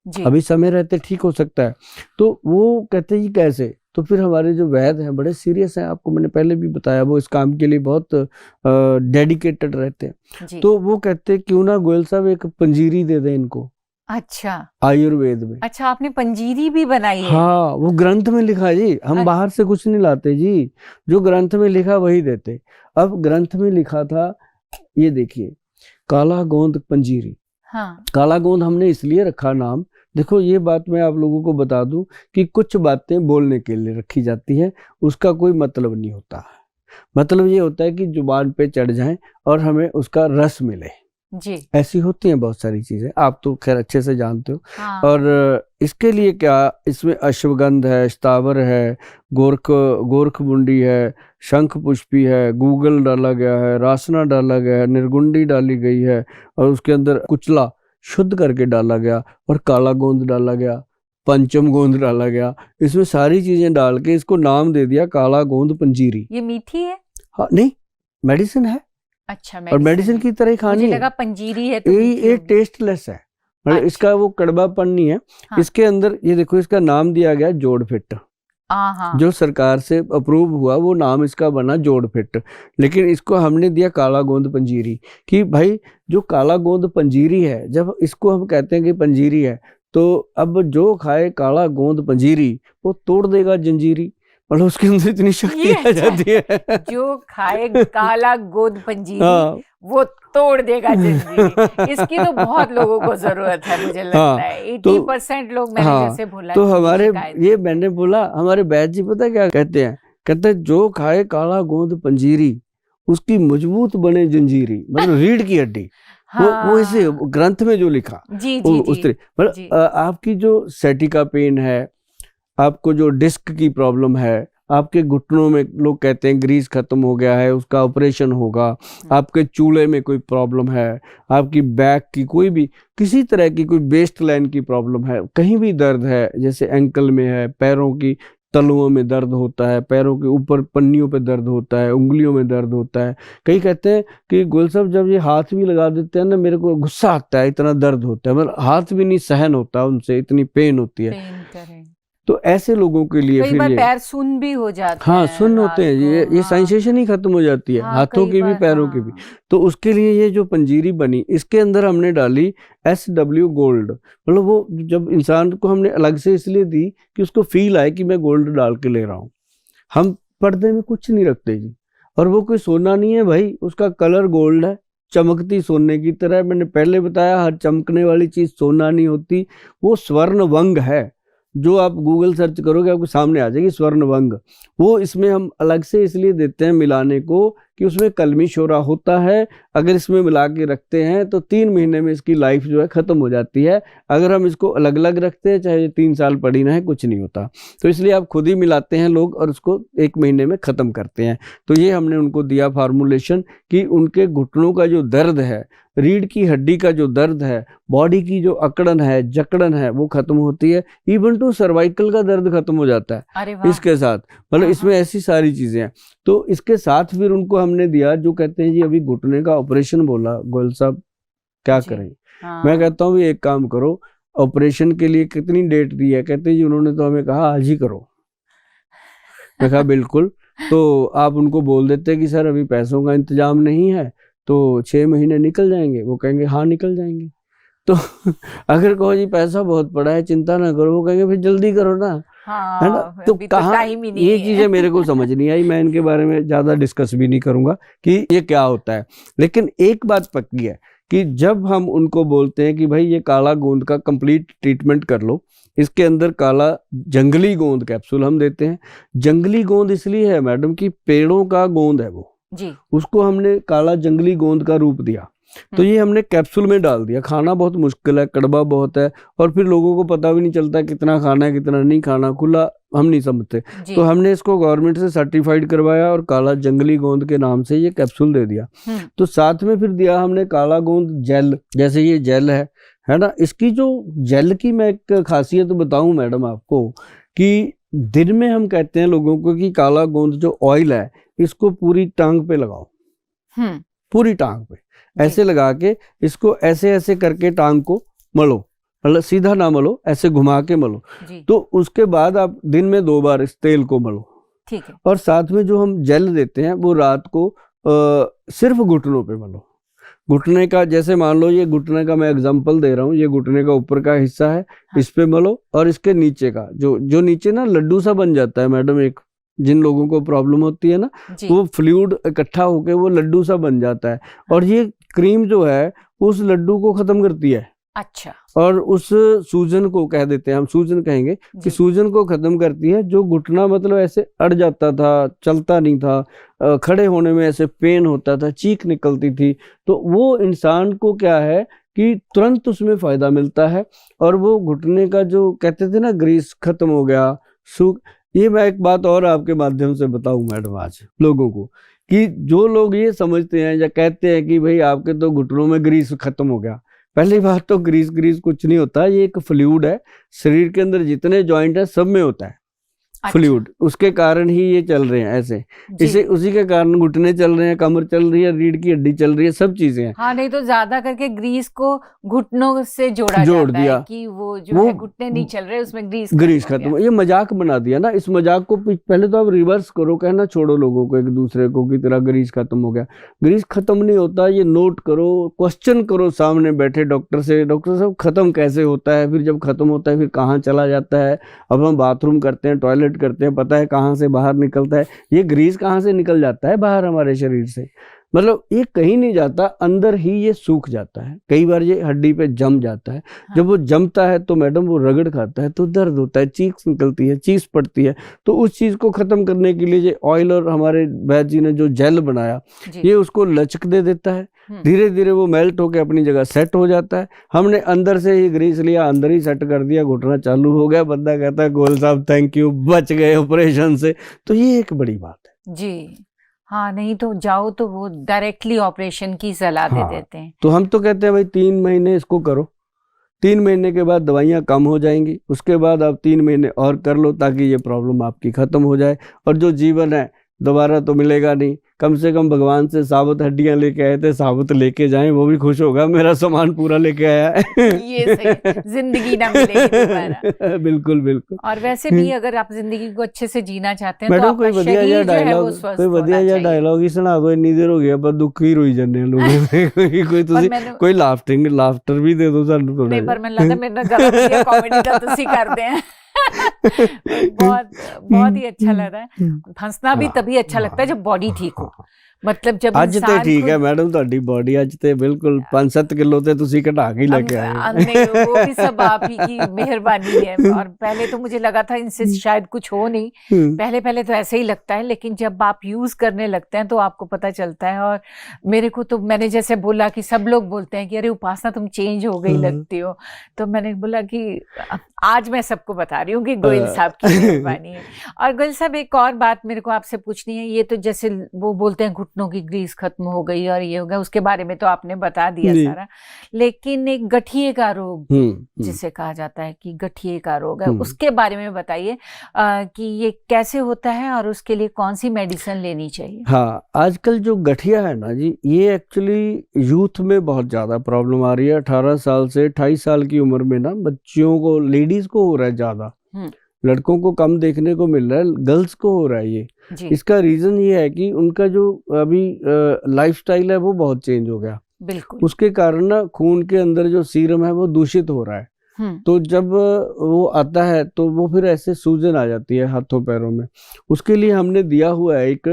A: जी।
B: अभी समय रहते ठीक हो सकता है। तो वो कहते हैं कैसे? तो फिर हमारे जो वैद्य हैं बड़े सीरियस हैं, आपको मैंने पहले भी बताया, वो इस काम के लिए बहुत डेडिकेटेड रहते हैं।
A: जी।
B: तो वो कहते हैं क्यों ना गोयल साहब एक पंजीरी दे दें इनको,
A: अच्छा,
B: आयुर्वेद में।
A: अच्छा, आपने पंजीरी भी बनाई है?
B: हाँ, वो ग्रंथ में लिखा है जी, हम बाहर से कुछ नहीं लाते जी, जो ग्रंथ में लिखा वही देते। अब ग्रंथ में लिखा था, ये देखिए, काला गोंद पंजीरी।
A: हाँ,
B: काला गोंद हमने इसलिए रखा नाम, देखो ये बात मैं आप लोगों को बता दूं कि कुछ बातें बोलने के लिए रखी जाती हैं, उसका कोई मतलब नहीं होता। मतलब ये होता है कि जुबान पे चढ़ जाएं और हमें उसका रस मिले,
A: जी।
B: ऐसी होती हैं बहुत सारी चीजें, आप तो खैर अच्छे से जानते हो।
A: हाँ।
B: और इसके लिए क्या, इसमें अश्वगंध है, स्थावर है, गोरख बुंडी है, शंख पुष्पी है, गूगल डाला गया है, रासना डाला गया है, निर्गुंडी डाली गई है, और उसके अंदर कुचला शुद्ध करके डाला गया, और काला गोंद डाला गया, पंचम गोंद डाला गया। इसमें सारी चीजें डाल के इसको नाम दे दिया काला गोंद पंजीरी।
A: ये मीठी है?
B: हाँ, नहीं, मेडिसिन है।
A: अच्छा,
B: और मेडिसिन की तरह ही खानी
A: मुझे
B: है।
A: लगा पंजीरी है तो
B: ये
A: मीठी होगी।
B: टेस्टलेस है, मतलब
A: अच्छा।
B: इसका वो कड़वापन नहीं है।
A: हाँ।
B: इसके अंदर ये देखो, इसका नाम दिया गया जोड़ फिट,
A: हाँ।
B: जो सरकार से अप्रूव हुआ, वो नाम इसका बना जोड़ फिट। लेकिन इसको हमने दिया काला गोंद पंजीरी, कि भाई जो काला गोंद पंजीरी है, जब इसको हम कहते हैं कि पंजीरी है, तो अब जो खाए काला गोंद पंजीरी वो तोड़ देगा जंजीरी, मतलब उसके अंदर इतनी शक्ति आ जाती है।
A: जो खाए काला गोंद पंजीरी
B: हाँ,
A: वो तोड़ देगा जंजीरी। इसकी तो बहुत लोगों को जरूरत है, मुझे लगता
B: हाँ,
A: है 80%
B: तो
A: लोग, मैंने
B: हाँ,
A: जैसे बोला
B: तो
A: कि
B: हमारे
A: शिकायत
B: ये
A: करते हैं।
B: मैंने बोला, हमारे वैद्य जी पता क्या कहते हैं? कहते हैं जो खाए काला गोंद पंजीरी उसकी मजबूत बने जंजीरी, मतलब रीढ़ की हड्डी। वो इसे ग्रंथ में जो लिखा
A: जी
B: वो
A: जी
B: उस तरह मतलब आपकी जो सैटिका पेन है, आपको जो डिस्क की प्रॉब्लम है, आपके घुटनों में लोग कहते हैं ग्रीस खत्म हो गया है, उसका ऑपरेशन होगा, आपके चूल्हे में कोई प्रॉब्लम है, आपकी बैक की कोई भी किसी तरह की कोई वेस्ट लाइन की प्रॉब्लम है, कहीं भी दर्द है, जैसे एंकल में है, पैरों की तलुओं में दर्द होता है, पैरों के ऊपर पन्नियों पे दर्द होता है, उंगलियों में दर्द होता है। कई कहते हैं कि गोयल साहब जब ये हाथ भी लगा देते हैं ना, मेरे को गुस्सा आता है, इतना दर्द होता है, मतलब हाथ भी नहीं सहन होता उनसे, इतनी पेन होती है। तो ऐसे लोगों के लिए
A: कई बार पैर सुन्न भी हो जाते हैं।
B: हाँ, सुन्न होते हैं, ये सेंसेशन ही खत्म हो जाती है, हाथों की भी पैरों की भी। तो उसके लिए ये जो पंजीरी बनी, इसके अंदर हमने डाली SW गोल्ड, मतलब वो जब इंसान को हमने अलग से इसलिए दी कि उसको फील आए कि मैं गोल्ड डाल के ले रहा हूँ। हम पर्दे में कुछ नहीं रखते जी, और वो कोई सोना नहीं है भाई, उसका कलर गोल्ड है, चमकती सोने की तरह। मैंने पहले बताया हर चमकने वाली चीज सोना नहीं होती, वो स्वर्ण वंग है। जो आप गूगल सर्च करोगे आपको सामने आ जाएगी स्वर्ण वंग। वो इसमें हम अलग से इसलिए देते हैं मिलाने को कि उसमें कलमी शोरा होता है, अगर इसमें मिला के रखते हैं तो 3 महीने में इसकी लाइफ जो है खत्म हो जाती है। अगर हम इसको अलग अलग रखते हैं, चाहे 3 साल पड़ी ना है, कुछ नहीं होता। तो इसलिए आप खुद ही मिलाते हैं लोग और उसको 1 महीने में खत्म करते हैं। तो ये हमने उनको दिया फार्मूलेशन कि उनके घुटनों का जो दर्द है, रीढ़ की हड्डी का जो दर्द है, बॉडी की जो अकड़न है, जकड़न है, वो खत्म होती है। इवन टू सर्वाइकल का दर्द खत्म हो जाता है इसके साथ, मतलब इसमें ऐसी सारी चीजें हैं। तो इसके साथ फिर उनको हमने दिया, जो कहते हैं जी अभी घुटने का ऑपरेशन बोला गोयल साहब, क्या करें? मैं कहता हूँ एक काम करो, ऑपरेशन के लिए कितनी डेट दी है? कहते हैं जी उन्होंने तो हमें कहा आज ही करो। मैं कहा बिल्कुल। तो आप उनको बोल देते कि सर अभी पैसों का इंतजाम नहीं है, तो 6 महीने निकल जाएंगे। वो कहेंगे हाँ निकल जाएंगे। तो अगर कहो जी पैसा बहुत पड़ा है, चिंता ना करो, वो कहेंगे फिर जल्दी करो ना, है ना? तो कहाँ ये चीजें मेरे को समझ नहीं आई। मैं इनके बारे में ज्यादा डिस्कस भी नहीं करूंगा कि ये क्या होता है, लेकिन एक बात पक्की है कि जब हम उनको बोलते हैं कि भाई ये काला गोंद का कंप्लीट ट्रीटमेंट कर लो, इसके अंदर काला जंगली गोंद कैप्सूल हम देते हैं। जंगली गोंद इसलिए है मैडम कि पेड़ों का गोंद है वो
A: जी,
B: उसको हमने काला जंगली गोंद का रूप दिया। तो ये हमने कैप्सूल में डाल दिया। खाना बहुत मुश्किल है, कड़वा बहुत है, और फिर लोगों को पता भी नहीं चलता कितना खाना है कितना नहीं खाना, खुला हम नहीं समझते। तो हमने इसको गवर्नमेंट से सर्टिफाइड करवाया और काला जंगली गोंद के नाम से ये कैप्सूल दे दिया। तो साथ में फिर दिया हमने काला गोंद जेल, जैसे ये जेल है ना। इसकी जो जेल की मैं एक खासियत बताऊं मैडम आपको, कि दिन में हम कहते हैं लोगों को कि काला गोंद जो ऑयल है इसको पूरी टांग पे लगाओ, पूरी टांग पे ऐसे लगा के इसको ऐसे ऐसे करके टांग को मलो, मतलब सीधा ना मलो, ऐसे घुमा के मलो। तो उसके बाद आप दिन में 2 बार इस तेल को मलो,
A: ठीक है।
B: और साथ में जो हम जेल देते हैं वो रात को सिर्फ घुटनों पे मलो। घुटने का, जैसे मान लो ये घुटने का मैं एग्जांपल दे रहा हूँ, ये घुटने का ऊपर का हिस्सा है, इस पे मलो, और इसके नीचे का जो नीचे ना लड्डू सा बन जाता है मैडम, एक जिन लोगों को प्रॉब्लम होती है ना, वो फ्लूइड इकट्ठा होके वो लड्डू सा बन जाता है, और ये क्रीम जो है उस लड्डू को खत्म करती है।
A: अच्छा।
B: और उस सूजन को कह देते हैं, हम सूजन कहेंगे कि सूजन को खत्म करती है। जो घुटना मतलब ऐसे अड़ जाता था, चलता नहीं था, खड़े होने में ऐसे पेन होता था, चीख निकलती थी, तो वो इंसान को क्या है कि तुरंत उसमें फायदा मिलता है। और वो घुटने का जो कहते थे ना ग्रीस खत्म हो गया, सूख। ये मैं एक बात और आपके माध्यम से बताऊं मैडम आज लोगों को, कि जो लोग ये समझते हैं या कहते हैं कि भाई आपके तो घुटनों में ग्रीस खत्म हो गया, पहली बात तो ग्रीस कुछ नहीं होता। ये एक फ्लूइड है, शरीर के अंदर जितने जॉइंट है सब में होता है फ्लूइड, उसके कारण ही ये चल रहे हैं ऐसे। इसे उसी के कारण घुटने चल रहे हैं, कमर चल रही है, रीढ़ की हड्डी चल रही है, सब चीजें हैं।
A: हाँ, नहीं तो ज्यादा करके ग्रीस को घुटनों से जोड़ जाता है कि वो जो है घुटने नहीं चल रहे, उसमें ग्रीस
B: खत्म। ये मजाक बना दिया ना। इस मजाक को पहले तो आप रिवर्स करो, कहना छोड़ो लोगों को एक दूसरे को कि तेरा ग्रीस खत्म हो गया। ग्रीस खत्म नहीं होता, ये नोट करो, क्वेश्चन करो सामने बैठे डॉक्टर से, डॉक्टर साहब खत्म कैसे होता है, फिर जब खत्म होता है फिर कहाँ चला जाता है। अब हम बाथरूम करते हैं, टॉयलेट करते हैं, पता है कहाँ से बाहर निकलता है, ये ग्रीस कहाँ से निकल जाता है बाहर हमारे शरीर से। मतलब ये कहीं नहीं जाता, अंदर ही ये सूख जाता है। कई बार ये हड्डी पे जम जाता है।
A: हाँ।
B: जब वो जमता है तो मैडम वो रगड़ खाता है तो दर्द होता है, चीख निकलती है, चीस पड़ती है। तो उस चीज को खत्म करने के लिए ये ऑयल और हमारे वैद्य जी ने जो जेल बनाया, ये उसको लचक दे देता है। धीरे धीरे वो मेल्ट होकर अपनी जगह सेट हो जाता है। हमने अंदर से ही ग्रीस लिया, अंदर ही सेट कर दिया, घुटना चालू हो गया। बंदा कहता है गोयल साहब थैंक यू, बच गए ऑपरेशन से। तो ये एक बड़ी बात है
A: जी। हाँ, नहीं तो जाओ तो वो डायरेक्टली ऑपरेशन की सलाह दे देते हैं।
B: तो हम तो कहते हैं भाई 3 महीने इसको करो, 3 महीने के बाद दवाइयाँ कम हो जाएंगी, उसके बाद आप 3 महीने और कर लो ताकि ये प्रॉब्लम आपकी खत्म हो जाए। और जो जीवन है दोबारा तो मिलेगा नहीं। कम से कम भगवान से साबुत हड्डियां लेके आए थे, साबुत लेके जाएं, वो भी खुश होगा मेरा सामान पूरा लेके आया है।
A: ये सही, जिंदगी ना मिलेगी दोबारा।
B: बिल्कुल बिल्कुल।
A: और वैसे भी अगर आप जिंदगी को अच्छे से जीना चाहते हैं तो
B: मैडम
A: आपका
B: कोई बढ़िया
A: शरीर जो है वो
B: डायलॉग,
A: स्वस्थ
B: कोई बढ़िया
A: होना चाहिए।
B: डायलॉग ही सुना दो, इतनी देर हो गई पर दुख ही रोई जाने लोगों से। कोई तुसी कोई लाफ्टर भी दे दो सानू थोड़ा।
A: नहीं, पर मैं लगता मेरे ना गलत कॉमेडी का तुसी करते हैं। बहुत बहुत ही अच्छा लग रहा है। हंसना भी तभी अच्छा लगता है जब बॉडी ठीक हो। मतलब जब
B: ਅੱਜ ਤੇ ठीक है मैडम, ਤੁਹਾਡੀ बॉडी ਅੱਜ ਤੇ बिल्कुल 5-7 किलो ਤੇ ਤੁਸੀਂ घटा के लेके आए।
A: नहीं, वो भी सब आप ही की मेहरबानी है। और पहले तो मुझे लगा था इनसे शायद कुछ हो नहीं, पहले तो ऐसे ही लगता है, लेकिन जब आप यूज करने लगते हैं तो आपको पता चलता है। और मेरे को तो, मैंने जैसे बोला कि सब लोग बोलते हैं कि अरे उपासना तुम चेंज हो गई लगती हो, तो मैंने बोला कि आज मैं सबको बता रही हूँ कि गोयल साहब की मेहरबानी है। और गोयल साहब एक और बात मेरे को आपसे पूछनी है। ये तो जैसे वो बोलते हैं घुटनों की ग्रीस खत्म हो गई और ये हो गया, उसके बारे में तो आपने बता दिया सारा। लेकिन एक गठिए का रोग जिसे कहा जाता है कि गठिए का रोग है, उसके बारे में बताइए कि ये कैसे होता है और उसके लिए कौन सी मेडिसिन लेनी चाहिए।
B: हाँ, आजकल जो गठिया है ना जी, ये एक्चुअली यूथ में बहुत ज्यादा प्रॉब्लम आ रही है। 18 साल से 28 साल की उम्र में ना बच्चियों को, लेडीज को हो रहा है ज्यादा, लड़कों को कम देखने को मिल रहा है, गर्ल्स को हो रहा है ये। इसका रीजन ये है कि उनका जो अभी लाइफस्टाइल है वो बहुत चेंज हो गया।
A: बिल्कुल।
B: उसके कारण ना खून के अंदर जो सीरम है वो दूषित हो रहा है। तो जब वो आता है तो वो फिर ऐसे सूजन आ जाती है हाथों पैरों में। उसके लिए हमने दिया हुआ है एक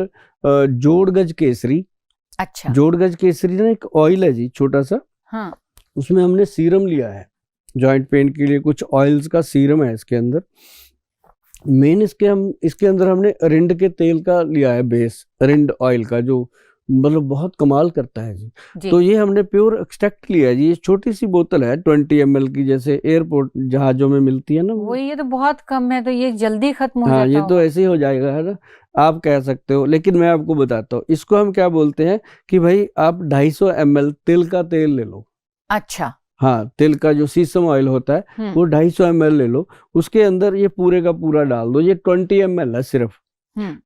B: जोड़गज केसरी।
A: अच्छा।
B: जोड़गज केसरी ना एक ऑयल है जी, छोटा सा।
A: हाँ। उसमें
B: हमने सीरम लिया है जॉइंट पेन के लिए, कुछ ऑयल्स का सीरम है इसके अंदर। मेन इसके अंदर हमने रिंड के तेल का लिया है बेस, रिंड ऑयल का, जो मतलब बहुत कमाल करता है जी। तो ये हमने प्योर एक्सट्रैक्ट लिया है जी। ये छोटी सी बोतल है 20 ml की, जैसे एयरपोर्ट जहाजों में मिलती है ना वो।
A: ये तो बहुत कम है, तो ये जल्दी खत्म हो जाता है।
B: ये तो ऐसे ही हो जाएगा, है ना, आप कह सकते हो। लेकिन मैं आपको बताता हूँ इसको हम क्या बोलते हैं कि भाई आप 250 ml तिल का तेल ले लो।
A: अच्छा।
B: हाँ, तिल का जो सीसम ऑयल होता है वो 250 ml ले लो, उसके अंदर ये पूरे का पूरा डाल दो। ये 20 ml है सिर्फ,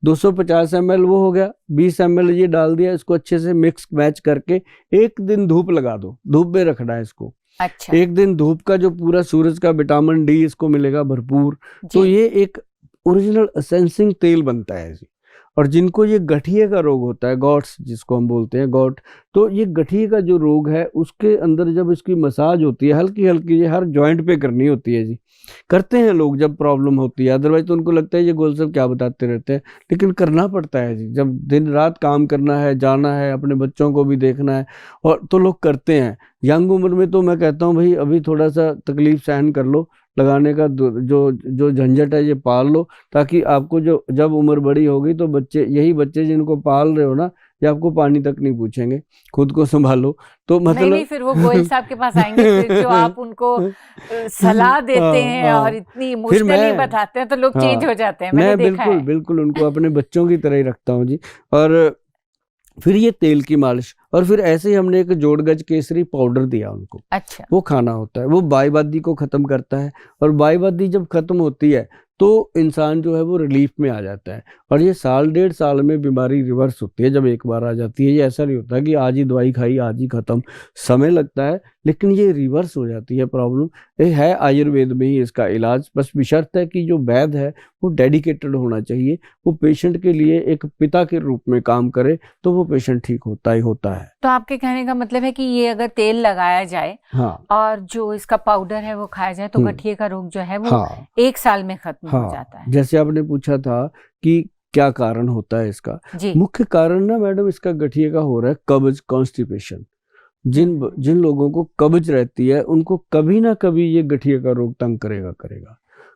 B: 250 ml वो हो गया, 20 ml ये डाल दिया। इसको अच्छे से मिक्स मैच करके 1 दिन धूप लगा दो, धूप में रखना है इसको।
A: अच्छा।
B: 1 दिन धूप का जो पूरा सूरज का विटामिन डी इसको मिलेगा भरपूर, तो ये एक ओरिजिनल असेंसिंग तेल बनता है जी। और जिनको ये गठिए का रोग होता है, गॉट्स जिसको हम बोलते हैं, गॉट, तो ये गठिए का जो रोग है उसके अंदर जब इसकी मसाज होती है हल्की हल्की, ये हर जॉइंट पे करनी होती है जी। करते हैं लोग जब प्रॉब्लम होती है, अदरवाइज तो उनको लगता है ये गोल सब क्या बताते रहते हैं, लेकिन करना पड़ता है जी। जब दिन रात काम करना है, जाना है, अपने बच्चों को भी देखना है, और तो लोग करते हैं। यंग उम्र में तो मैं कहता हूँ भाई अभी थोड़ा सा तकलीफ सहन कर लो, लगाने का जो झंझट है ये पाल लो, ताकि आपको जो जब उम्र बड़ी होगी तो यही बच्चे जिनको पाल रहे हो ना, ये आपको पानी तक नहीं पूछेंगे, खुद को संभालो। तो मतलब
A: नहीं, फिर वो गोयल साहब के पास आएंगे, फिर जो आप उनको सलाह देते हैं और इतनी इमोशनली बताते हैं तो लोग चेंज हो जाते हैं। मैंने देखा है।
B: बिल्कुल उनको अपने बच्चों की तरह ही रखता हूँ जी। और फिर ये तेल की मालिश, और फिर ऐसे ही हमने एक जोड़गज केसरी पाउडर दिया उनको।
A: अच्छा।
B: वो खाना होता है, वो बाईबादी को खत्म करता है। और बाईबादी जब खत्म होती है तो इंसान जो है वो रिलीफ में आ जाता है। और ये 1.5 साल में बीमारी रिवर्स होती है जब एक बार आ जाती है। ये ऐसा नहीं होता कि आज ही दवाई खाई आज ही खत्म, समय लगता है, लेकिन ये रिवर्स हो जाती है प्रॉब्लम। ये है आयुर्वेद में ही इसका इलाज, बस बशर्त है कि जो वैद्य है वो डेडिकेटेड होना चाहिए, वो पेशेंट के लिए एक पिता के रूप में काम करे, तो वो पेशेंट ठीक होता ही होता है।
A: तो आपके कहने का मतलब है कि ये अगर तेल लगाया जाए,
B: हाँ,
A: और जो इसका पाउडर है वो खाया जाए, तो गठिए का रोग जो है वो 1 साल में खत्म हो जाता है।
B: जैसे आपने पूछा था कि क्या कारण होता है इसका?
A: जी।
B: मुख्य कारण ना मैडम इसका गठिया का हो रहा है कब्ज, कॉन्स्टिपेशन। जिन लोगों को कब्ज रहती है उनको कभी ना कभी ये गठिया का रोग तंग करेगा,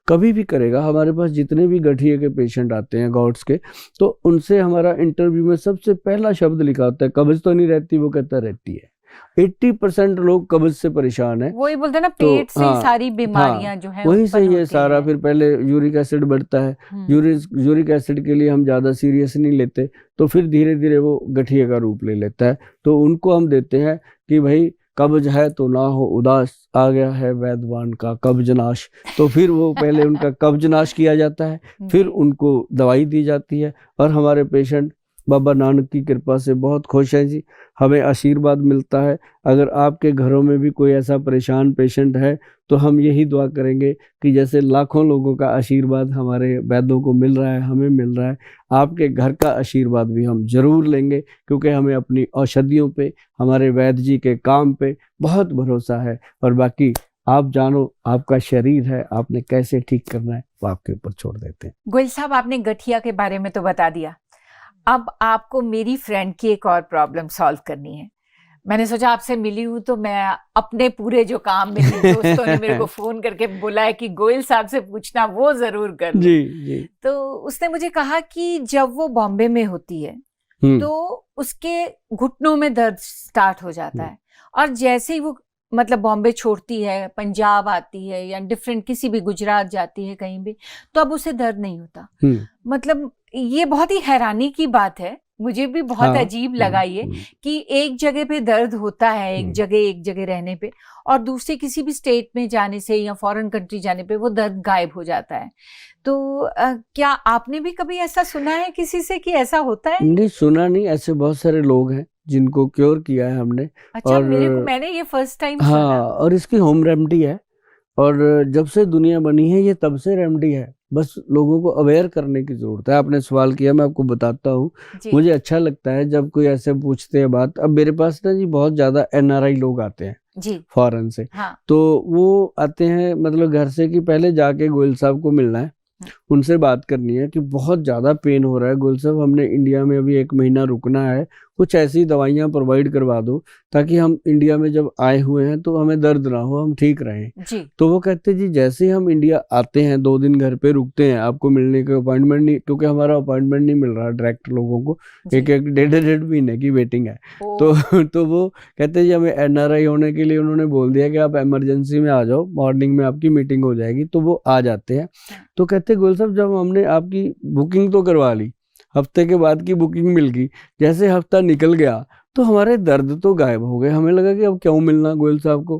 B: कभी भी करेगा। हमारे पास जितने भी गठिया के पेशेंट आते हैं गॉट्स के, तो उनसे हमारा इंटरव्यू में सबसे पहला शब्द लिखा होता है, कब्ज तो नहीं रहती? वो कहता रहती है। 80% लोग कब्ज से परेशान है।
A: वही बोलते हैं ना, पेट से ही सारी बीमारियां जो है
B: वहीं से ये सारा
A: है।
B: फिर पहले यूरिक एसिड बढ़ता है, यूरिक एसिड के लिए हम ज़्यादा सीरियस नहीं लेते, तो फिर धीरे धीरे वो गठिया का रूप ले लेता है। तो उनको हम देते हैं कि भाई कब्ज है तो ना हो उदास, आ गया है वैद्यवान का कब्जनाश। तो फिर वो पहले उनका कब्जनाश किया जाता है, फिर उनको दवाई दी जाती है। और हमारे पेशेंट बाबा नानक की कृपा से बहुत खुश हैं जी, हमें आशीर्वाद मिलता है। अगर आपके घरों में भी कोई ऐसा परेशान पेशेंट है तो हम यही दुआ करेंगे कि जैसे लाखों लोगों का आशीर्वाद हमारे वैद्यों को मिल रहा है, हमें मिल रहा है, आपके घर का आशीर्वाद भी हम जरूर लेंगे, क्योंकि हमें अपनी औषधियों पे, हमारे वैद्य जी के काम पे बहुत भरोसा है। और बाकी आप जानो, आपका शरीर है, आपने कैसे ठीक करना है वो आपके ऊपर छोड़ देते हैं।
A: गोयल साहब, आपने गठिया के बारे में तो बता दिया, अब आपको मेरी फ्रेंड की एक और प्रॉब्लम सॉल्व करनी है। मैंने सोचा आपसे मिली हूं तो मैं अपने पूरे जो काम में दोस्तों ने मेरे को फोन करके बुलाया कि गोयल साहब से पूछना, वो जरूर कर लो।
B: जी।
A: तो उसने मुझे कहा कि जब वो बॉम्बे में होती है तो उसके घुटनों में दर्द स्टार्ट हो जाता है, और जैसे ही वो मतलब बॉम्बे छोड़ती है, पंजाब आती है या डिफरेंट किसी भी गुजरात जाती है कहीं भी, तो अब उसे दर्द नहीं होता। मतलब ये बहुत ही हैरानी की बात है, मुझे भी बहुत अजीब लगा ये कि एक जगह पे दर्द होता है, एक जगह रहने पे, और दूसरे किसी भी स्टेट में जाने से या फॉरेन कंट्री जाने पे वो दर्द गायब हो जाता है। तो क्या आपने भी कभी ऐसा सुना है किसी से कि ऐसा होता है?
B: नहीं, सुना नहीं। ऐसे बहुत सारे लोग हैं जिनको क्योर किया है हमने।
A: अच्छा,
B: और
A: मैंने ये फर्स्ट टाइम सुना।
B: हाँ, और इसकी होम रेमेडी है, और जब से दुनिया बनी है ये तब से रेमेडी है, बस लोगों को अवेयर करने की जरूरत है। आपने सवाल किया, मैं आपको बताता हूँ। मुझे अच्छा लगता है जब कोई ऐसे पूछते हैं बात। अब मेरे पास ना जी बहुत ज्यादा NRI लोग आते हैं जी, फॉरेन से। तो वो आते हैं मतलब घर से कि पहले जाके गोयल साहब को मिलना है, उनसे बात करनी है कि बहुत ज़्यादा पेन हो रहा है गोयल साहब, हमने इंडिया में अभी 1 महीना रुकना है, कुछ ऐसी दवाइयाँ प्रोवाइड करवा दो ताकि हम इंडिया में जब आए हुए हैं तो हमें दर्द ना हो, हम ठीक रहें जी। तो वो कहते जी जैसे ही हम इंडिया आते हैं 2 दिन घर पे रुकते हैं, आपको मिलने का अपॉइंटमेंट नहीं, क्योंकि हमारा अपॉइंटमेंट नहीं मिल रहा डायरेक्ट लोगों को, एक 1.5 महीने की वेटिंग है। तो वो कहते जी हमें NRI होने के लिए उन्होंने बोल दिया कि आप इमरजेंसी में आ जाओ, मॉर्निंग में आपकी मीटिंग हो जाएगी। तो वो आ जाते हैं। तो कहते गोयल साहब जब हमने आपकी बुकिंग तो करवा ली, हफ्ते के बाद की बुकिंग मिल गई, जैसे हफ्ता निकल गया तो हमारे दर्द तो गायब हो गए। हमें लगा कि अब क्यों मिलना गोयल साहब को।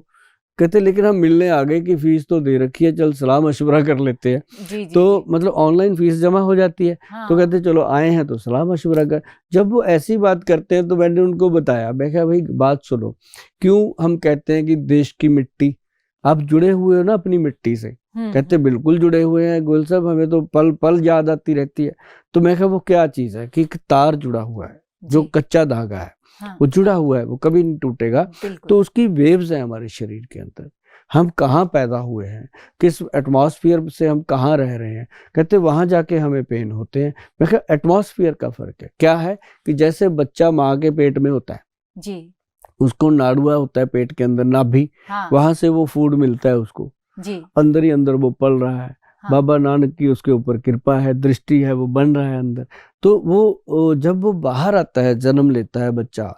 B: कहते लेकिन हम मिलने आ गए कि फीस तो दे रखी है, चल सलाह मशवरा कर लेते हैं। जी, तो मतलब ऑनलाइन फीस जमा हो जाती है। हाँ। तो कहते चलो आए हैं तो सलाह मशवरा कर। जब वो ऐसी बात करते हैं तो मैंने उनको बताया, मैं कहा भाई बात सुनो, क्यों हम कहते हैं कि देश की मिट्टी, आप जुड़े हुए हो ना अपनी मिट्टी से? कहते बिल्कुल जुड़े हुए हैं गोयल साहब, हमें तो पल पल याद आती रहती है। तो मैं कहा वो क्या चीज है? कि एक तार जुड़ा हुआ है, जो कच्चा धागा है। हाँ। वो जुड़ा हुआ है, वो कभी नहीं टूटेगा। तो उसकी वेव्स हैं हमारे शरीर के अंदर। हम कहाँ पैदा हुए हैं, किस एटमॉस्फेयर से हम कहाँ रह रहे हैं, कहते वहां जाके हमें पेन होते हैं। मैं कहा एटमॉस्फेयर का फर्क है। क्या है कि जैसे बच्चा माँ के पेट में होता है जी, उसको नाड़ुआ होता है पेट के अंदर, नाभि। हाँ। वहां से वो फूड मिलता है उसको जी, अंदर ही अंदर वो पल रहा है। हाँ। बाबा नानक की उसके ऊपर कृपा है, दृष्टि है, वो बन रहा है अंदर। तो वो जब वो बाहर आता है, जन्म लेता है बच्चा,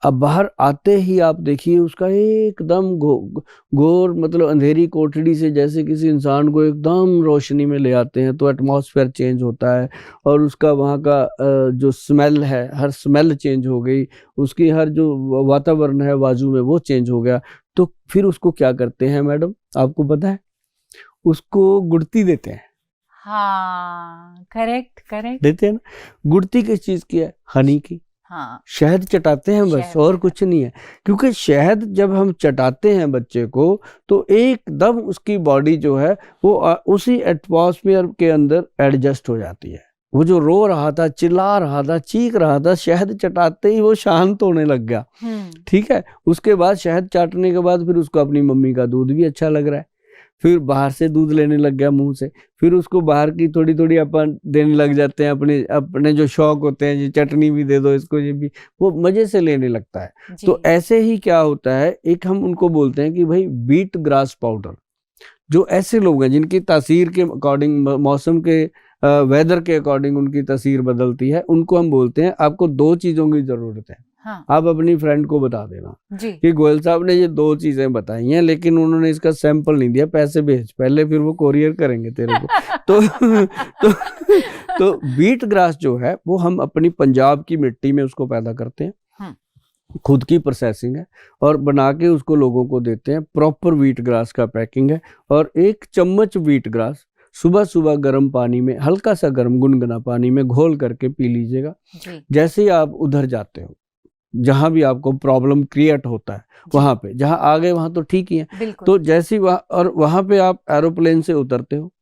B: अब बाहर आते ही आप देखिए उसका एकदम घोर मतलब अंधेरी कोठड़ी से जैसे किसी इंसान को एकदम रोशनी में ले आते हैं, तो एटमॉस्फेयर चेंज होता है, और उसका वहाँ का जो स्मेल है, हर स्मेल चेंज हो गई, उसकी हर जो वातावरण है बाजू में वो चेंज हो गया। तो फिर उसको क्या करते हैं मैडम, आपको पता है? उसको गुड़ती देते हैं।
A: हाँ, करेक्ट
B: देते हैं ना। गुड़ती किस चीज की है? हनी की। हाँ, शहद चटाते हैं बस, और कुछ नहीं है। क्योंकि शहद जब हम चटाते हैं बच्चे को तो एकदम उसकी बॉडी जो है वो उसी एटमॉस्फेयर के अंदर एडजस्ट हो जाती है। वो जो रो रहा था, चिल्ला रहा था, चीख रहा था, शहद चटाते ही वो शांत होने लग गया। ठीक है। उसके बाद शहद चाटने के बाद फिर उसको अपनी मम्मी का दूध भी अच्छा लग रहा है। फिर बाहर से दूध लेने लग गया मुंह से, फिर उसको बाहर की थोड़ी थोड़ी अपन देने लग जाते हैं, अपने अपने जो शौक होते हैं, ये चटनी भी दे दो इसको, ये भी, वो मजे से लेने लगता है। तो ऐसे ही क्या होता है, एक हम उनको बोलते हैं कि भाई व्हीट ग्रास पाउडर, जो ऐसे लोग हैं जिनकी तासीर के अकॉर्डिंग, मौसम के वेदर के अकॉर्डिंग उनकी तासीर बदलती है, उनको हम बोलते हैं आपको 2 चीजों की जरूरत है।
A: हाँ।
B: आप अपनी फ्रेंड को बता देना
A: जी।
B: कि गोयल साहब ने ये 2 चीजें बताई हैं, लेकिन उन्होंने इसका सैंपल नहीं दिया, पैसे भेज पहले, फिर वो कोरियर करेंगे तेरे को। तो व्हीट ग्रास जो है वो हम अपनी पंजाब की मिट्टी में उसको पैदा करते हैं, खुद की प्रोसेसिंग है, और बना के उसको लोगों को देते हैं। प्रॉपर व्हीट ग्रास का पैकिंग है, और 1 चम्मच व्हीट ग्रास सुबह सुबह गर्म पानी में, हल्का सा गर्म गुनगुना पानी में घोल करके पी लीजिएगा। जैसे ही आप उधर जाते हो, जहां भी आपको प्रॉब्लम क्रिएट होता है, वहां पे जहां आ गए वहां तो ठीक ही है, तो जैसे ही वहां पे आप एरोप्लेन से उतरते हो,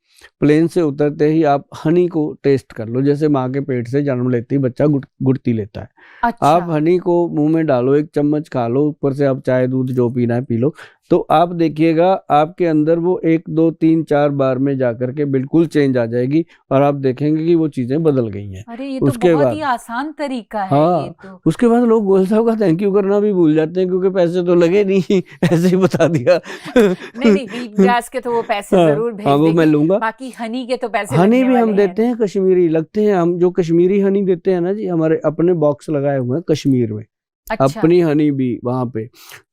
B: प्लेन से उतरते ही आप हनी को टेस्ट कर लो। जैसे माँ के पेट से जन्म लेती बच्चा गुड़ती लेता है। अच्छा। आप हनी को मुंह में डालो, 1 चम्मच खा लो, ऊपर से आप चाय दूध जो पीना है पी लो, तो आप देखिएगा आपके अंदर वो 1 2 3 4 बार में जाकर के बिल्कुल चेंज आ जाएगी, और आप देखेंगे कि वो चीजें बदल गई हैं।
A: अरे ये तो उसके बहुत ही आसान तरीका है।
B: हाँ,
A: ये तो।
B: उसके बाद लोग गोयल साहब का थैंक यू करना भी भूल जाते हैं, क्योंकि पैसे तो लगे नहीं, ऐसे ही बता दिया।
A: नहीं व्हीट ग्रास के तो वो पैसे जरूर भेज
B: वो मैं लूंगा,
A: बाकी हनी के तो पैसे
B: हनी भी हम देते हैं, कश्मीरी लगते हैं। हम जो कश्मीरी हनी देते हैं ना जी, हमारे अपने बॉक्स लगाए हुए हैं कश्मीर में। अच्छा। अपनी हनी भी वहां पे,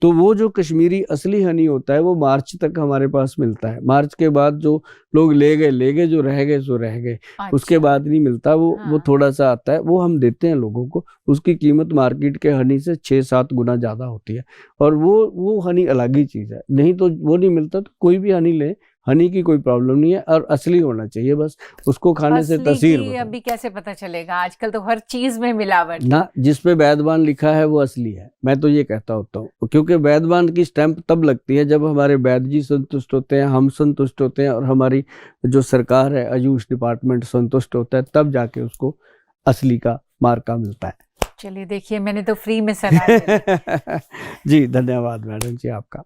B: तो वो जो कश्मीरी असली हनी होता है वो मार्च तक हमारे पास मिलता है। मार्च के बाद जो लोग ले गए, जो रह गए सो रह गए। अच्छा। उसके बाद नहीं मिलता वो। हाँ। वो थोड़ा सा आता है, वो हम देते हैं लोगों को। उसकी कीमत मार्केट के हनी से 6-7 गुना ज्यादा होती है, और वो हनी अलग ही चीज है। नहीं तो वो नहीं मिलता, तो कोई भी हनी ले, हनी की कोई प्रॉब्लम नहीं है, और असली होना चाहिए बस, उसको खाने से तासीर।
A: अभी कैसे पता चलेगा, आजकल तो हर चीज में मिलावट
B: ना, जिसपे वैद्यवान लिखा है वो असली है, मैं तो ये कहता होता हूँ। क्योंकि वैद्यवान की स्टैंप तब लगती है जब हमारे वैद्य जी संतुष्ट होते हैं, हम संतुष्ट होते हैं, और हमारी जो सरकार है, आयुष डिपार्टमेंट संतुष्ट होता है, तब जाके उसको असली का मार्का मिलता है।
A: चलिए देखिए, मैंने तो फ्री में सलाह दी।
B: जी धन्यवाद मैडम जी आपका।